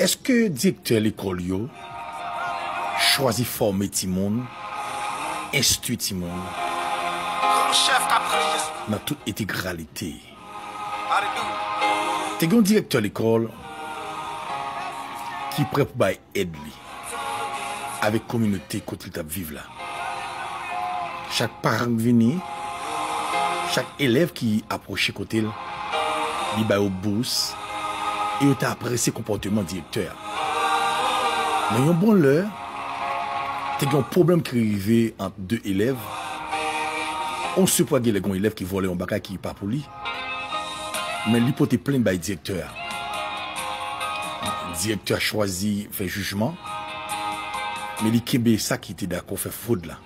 est-ce que directeur l'école yo choisit former Timon, instruire Timon dans toute intégralité? T'es un directeur l'école qui prêt pour aider avec communauté côté il vivre là. Chaque parent venu, chaque élève qui approche côté il va au bourse et il t'a apprécié comportement directeur. Mais un bon l'heure, t'as un problème qui arrive entre deux élèves. On se peut qu'il y a un élève qui vole un bagage qui n'est pas pour lui. Mais l'hypothèse est pleine par le directeur. Le directeur choisi fait jugement. Mais il ça qui était d'accord fait faute là.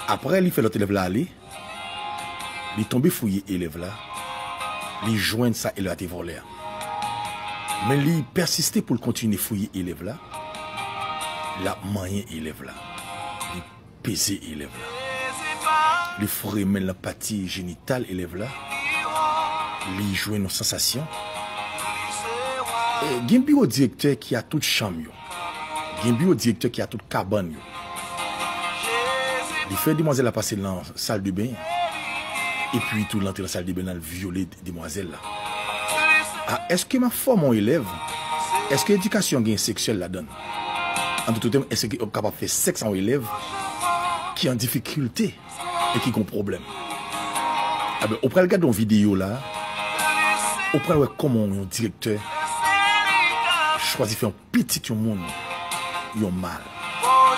Après, il fait l'autre élève là aller. Il tombe fouillé élève là. Il joint ça et il a été volé. Mais il persistait pour continuer fouiller élève là. Il a moyen élève là. Il pesait élève là. Il ferait même la partie génitale élève là. Il jouait nos sensations. Il y a un bureau directeur qui a toute chambre. Il y a un bureau directeur qui a toute cabane. Il fait demoiselle à passer dans la salle de bain. Et puis tout l'entrée dans la salle de bain dans le violet demoiselle là. Ah, est-ce que ma forme mon élève, est-ce que l'éducation sexuelle la donne? En tout temps, est-ce qu'il est capable de faire sexe en élève qui est en difficulté et qui a un problème? Ah ben, après regarder une vidéo là, après voir comment un directeur choisit de faire un petit monde, il a mal.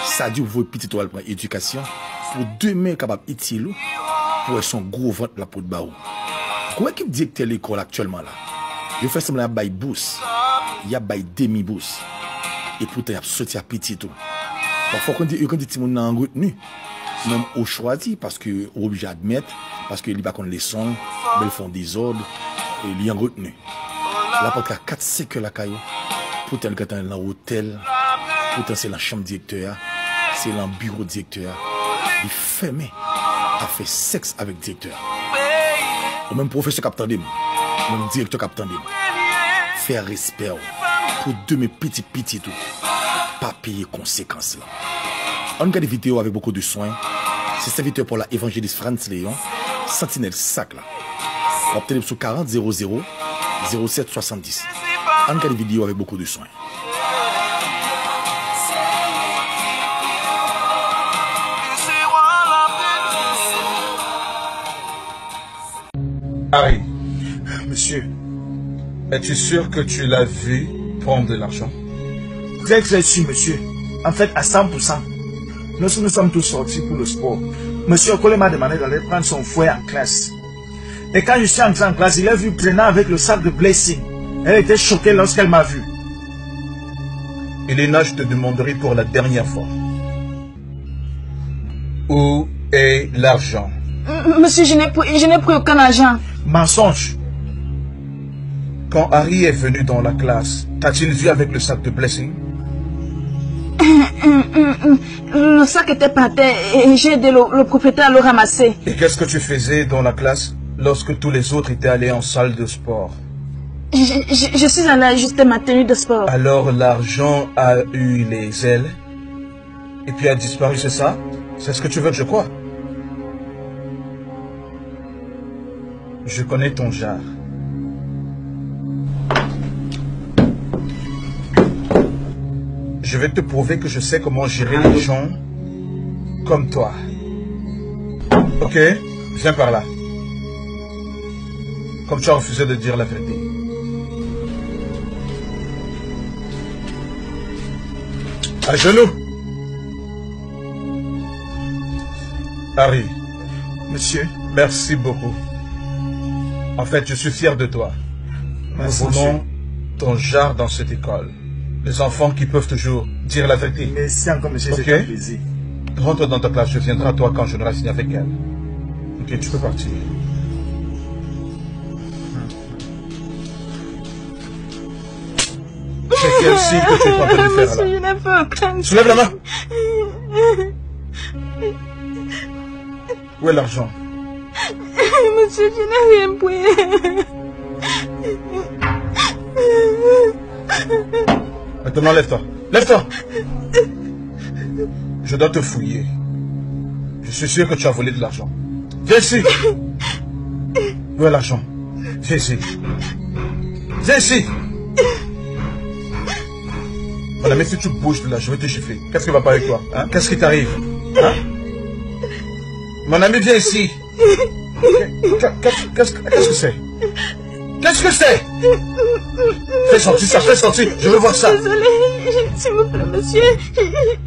Ça dit vous petit toile pour l'éducation, pour demain capable d'utiliser pour son gros ventre la peau de barreau. Comment est-ce qu'il directeur l'école actuellement là? Il fait semblant de bourse, il y a demi-bourse. Et pourtant, il y a sorti à petit tout. Parfois, quand il dit que les gens sont retenus, même au choisi, parce que est obligé d'admettre, parce qu'ils ne font pas les sons, ils font des ordres, et ils sont retenus. Là, parce qu'il y a 4-5 heures la caillou, pourtant, il est dans l'hôtel, pourtant, c'est la chambre directeur, c'est le bureau directeur. Il ferme, a fait sexe avec le directeur. Ou même professeur capitaine, même directeur capitaine. Faire respect pour deux mes petits tout. Pas payer conséquences là. On regarde des vidéos avec beaucoup de soins. C'est serviteur pour la évangéliste France Léon, Sentinelle Sac là. On obtient sur 40 00 07 70. On regarde des vidéos avec beaucoup de soins. Harry, monsieur, es-tu sûr que tu l'as vu prendre de l'argent? Très très sûr, monsieur. En fait, à 100%. Nous sommes tous sortis pour le sport. Monsieur Okole m'a demandé d'aller prendre son fouet en classe. Et quand je suis entré en classe, il a vu prenant avec le sac de blessing. Elle était choquée lorsqu'elle m'a vu. Elena, je te demanderai pour la dernière fois. Où est l'argent? Monsieur, je n'ai pris aucun argent. Mensonge. Quand Harry est venu dans la classe, t'as-t-il vu avec le sac de blessing? Le sac était par terre et j'ai aidé le propriétaire à le ramasser. Et qu'est-ce que tu faisais dans la classe lorsque tous les autres étaient allés en salle de sport? Je suis allé ajuster ma tenue de sport. Alors l'argent a eu les ailes et puis a disparu, c'est ça? C'est ce que tu veux que je croie? Je connais ton genre. Je vais te prouver que je sais comment gérer les gens comme toi. Ok? Viens par là. Comme tu as refusé de dire la vérité. À genoux. Harry. Monsieur. Merci beaucoup. En fait, je suis fier de toi. Nous voulons ton genre dans cette école. Les enfants qui peuvent toujours dire la vérité. Merci encore, monsieur, c'est un plaisir. Rentre dans ta classe, je viendrai à toi quand je n'aurai fini avec elle. Ok, tu peux partir. C'est quel signe que tu es en train de faire là? Monsieur, je n'ai pas aucun... Soulève la main. Où est l'argent? Monsieur, je n'ai rien pris. Maintenant, lève-toi. Lève-toi. Je dois te fouiller. Je suis sûr que tu as volé de l'argent. Viens ici. Où est l'argent? Viens ici. Viens ici. Mon ami, si tu bouges de là, je vais te gifler. Qu'est-ce qui va pas avec toi, hein? Qu'est-ce qui t'arrive, hein? Mon ami, viens ici. Qu'est-ce que c'est? Qu'est-ce que c'est? Fais sortir ça, fais sortir. Je veux voir ça. Désolée, s'il vous plaît, monsieur.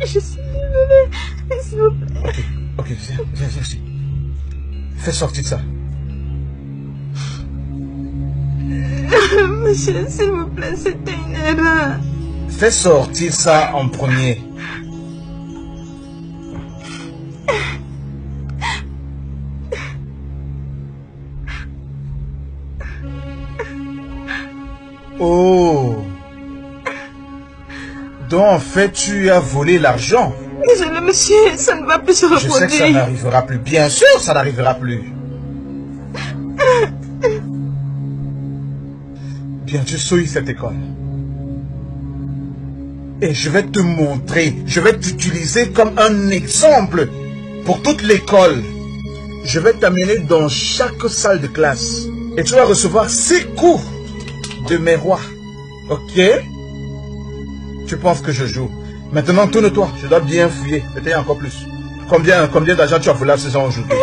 Je suis désolée. S'il vous plaît. Ok, viens ici. Fais sortir ça. Monsieur, s'il vous plaît, c'était une erreur. Fais sortir ça en premier. Oh. Donc en fait tu as volé l'argent. Désolé monsieur, ça ne va plus se reproduire. Je sais que ça n'arrivera plus. Bien sûr ça n'arrivera plus. Bien, tu souilles cette école. Et je vais te montrer, je vais t'utiliser comme un exemple pour toute l'école. Je vais t'amener dans chaque salle de classe. Et tu vas recevoir 6 coups de mes rois. Ok? Tu penses que je joue? Maintenant, tourne-toi. Je dois bien fouiller. Peut-être encore plus. Combien d'argent tu as volé à ces gens aujourd'hui?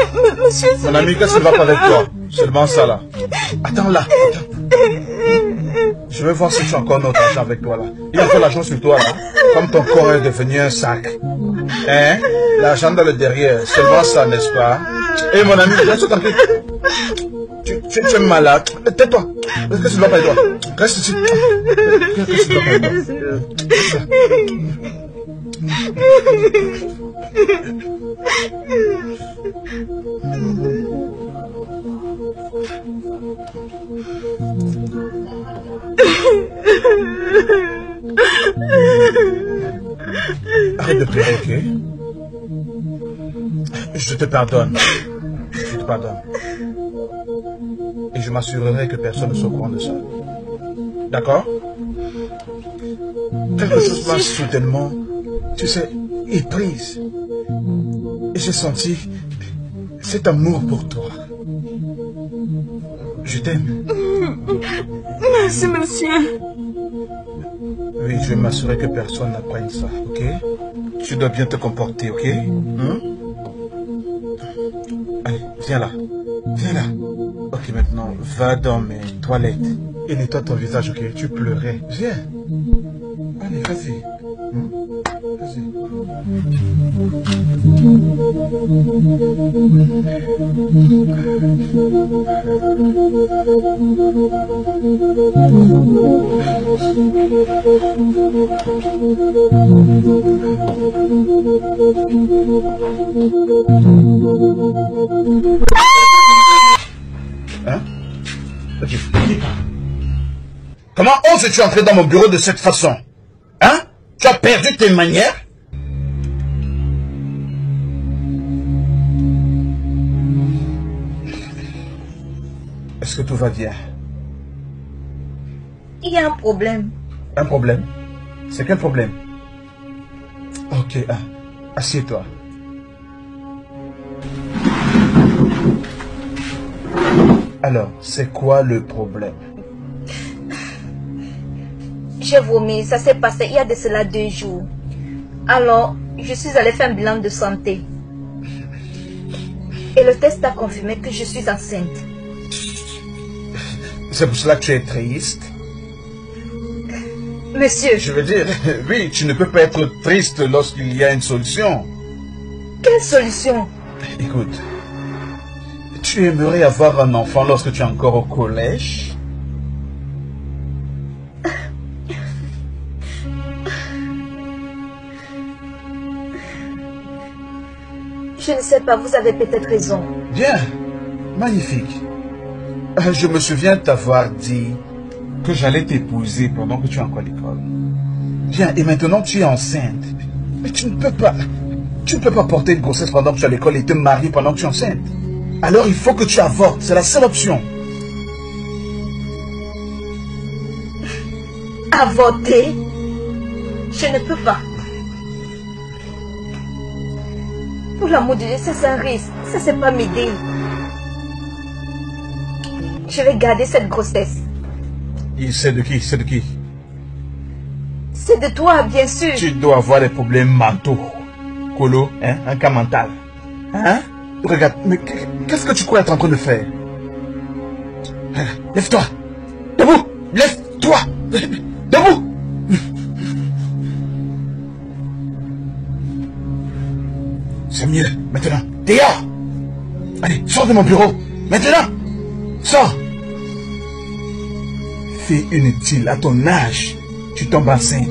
Monsieur, mon ami, qu'est-ce qui ne va pas avec toi? Seulement ça là. Attends là. Attends. Je vais voir si tu as encore notre argent avec toi là. Il y a encore l'argent sur toi là. Comme ton corps est devenu un sac. Hein? L'argent dans le derrière. Seulement ça, n'est-ce pas? Eh mon ami, reste tranquille. Tu es malade. Tais-toi. Qu'est-ce que tu ne vas pas avec toi? Reste ici. Qu'est-ce que tu ne vas pas avec Arrête de pleurer, ok? Je te pardonne. Je te pardonne. Et je m'assurerai que personne ne soit au courant de ça. D'accord? Quelque chose m'a soudainement, tu sais, éprise. Et j'ai senti cet amour pour toi. Je t'aime. Merci, monsieur. Oui, je vais m'assurer que personne n'apprenne ça, ok? Tu dois bien te comporter, ok? Allez, viens là. Viens là. Ok, maintenant, va dans mes toilettes et nettoie ton visage, ok? Tu pleurais. Viens. Allez, vas-y. Vas-y. Hein? Ok. Comment oses-tu entrer dans mon bureau de cette façon? Hein? Tu as perdu tes manières? Est-ce que tout va bien? Il y a un problème. Un problème? C'est quel problème? Ok, assieds-toi. Alors, c'est quoi le problème? J'ai vomi, ça s'est passé il y a de cela 2 jours. Alors, je suis allée faire un bilan de santé. Et le test a confirmé que je suis enceinte. C'est pour cela que tu es triste? Monsieur. Je veux dire, oui, tu ne peux pas être triste lorsqu'il y a une solution. Quelle solution? Écoute, tu aimerais avoir un enfant lorsque tu es encore au collège? Je ne sais pas, vous avez peut-être raison. Bien, magnifique. Je me souviens t'avoir dit que j'allais t'épouser pendant que tu es encore à l'école. Bien, et maintenant tu es enceinte. Mais tu ne peux pas porter une grossesse pendant que tu es à l'école et te marier pendant que tu es enceinte. Alors il faut que tu avortes, c'est la seule option. Avorter? Je ne peux pas. Pour l'amour de Dieu, ça c'est un risque. Ça c'est pas m'aider. Je vais garder cette grossesse. C'est de qui? C'est de qui? C'est de toi, bien sûr. Tu dois avoir des problèmes mentaux. Colo, hein? Un cas mental. Hein? Regarde, mais qu'est-ce que tu crois être en train de faire? Lève-toi! Debout! Lève-toi! Debout! C'est mieux, maintenant. Dehors! Allez, sors de mon bureau! Maintenant! Sors! Fais inutile, à ton âge, tu tombes enceinte.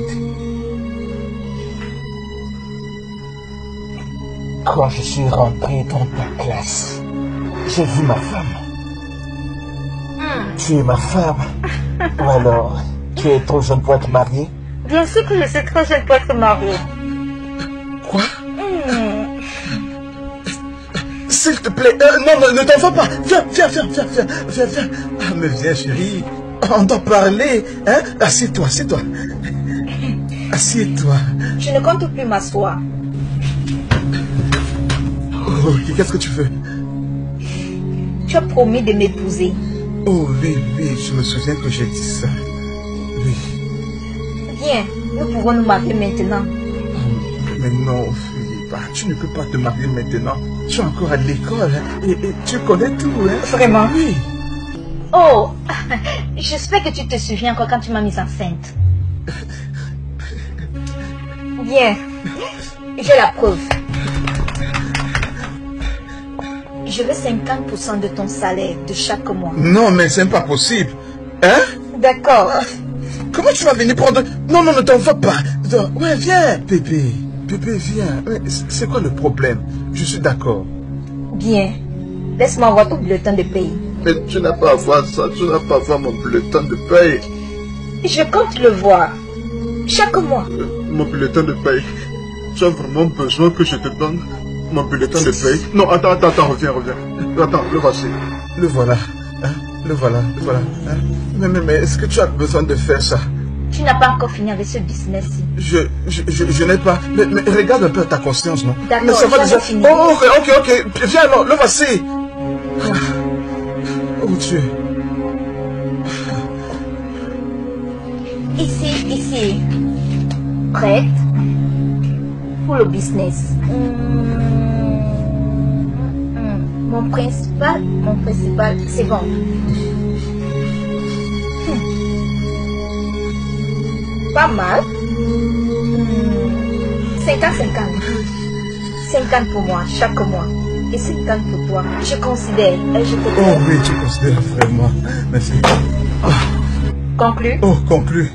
Quand je suis rentré dans ta classe, j'ai vu ma femme. Tu es ma femme. Ou alors, tu es trop jeune pour être mariée? Bien sûr que je suis trop jeune pour être mariée. Quoi? S'il te plaît, non, ne t'en va pas. Viens. Ah, mais viens, chérie. On doit parler, hein? Assieds-toi. Assieds-toi. Je ne compte plus m'asseoir. Oh, qu'est-ce que tu veux? Tu as promis de m'épouser. Oh oui, je me souviens que j'ai dit ça. Oui. Viens, nous pouvons nous marier maintenant. Mais non, Philippe, tu ne peux pas te marier maintenant. Tu es encore à l'école, hein, et tu connais tout, hein? Vraiment? Oui. Oh, j'espère que tu te souviens encore quand tu m'as mise enceinte. Viens, j'ai la preuve. Je veux 50% de ton salaire de chaque mois. Non, mais c'est pas possible. Hein? D'accord. Comment tu vas venir prendre... Non, ne t'en vas pas. Ouais, viens, bébé. Bébé, viens. C'est quoi le problème? Je suis d'accord. Bien. Laisse-moi voir ton bulletin de paye. Mais tu n'as pas à voir ça. Tu n'as pas à voir mon bulletin de paye. Je compte le voir. Chaque mois. Mon bulletin de paye. Tu as vraiment besoin que je te donne mon bulletin de paye? Non, attends, reviens. Attends, le voici. Le voilà. Hein? Le voilà. Hein? Mais est-ce que tu as besoin de faire ça? Tu n'as pas encore fini avec ce business-ci. Je n'ai pas... Mais regarde un peu ta conscience, non? D'accord, mais ça va déjà fini. Oh, ok. Viens alors, le voici. Oh Dieu. Ici. Prête pour le business. Mon principal, c'est bon. 'Pas mal. 50-50. 50 pour moi, chaque mois. Et 50 pour toi. Je considère. Et je te donne. Oh oui, tu considères vraiment. Merci. Conclu. Oh, conclu.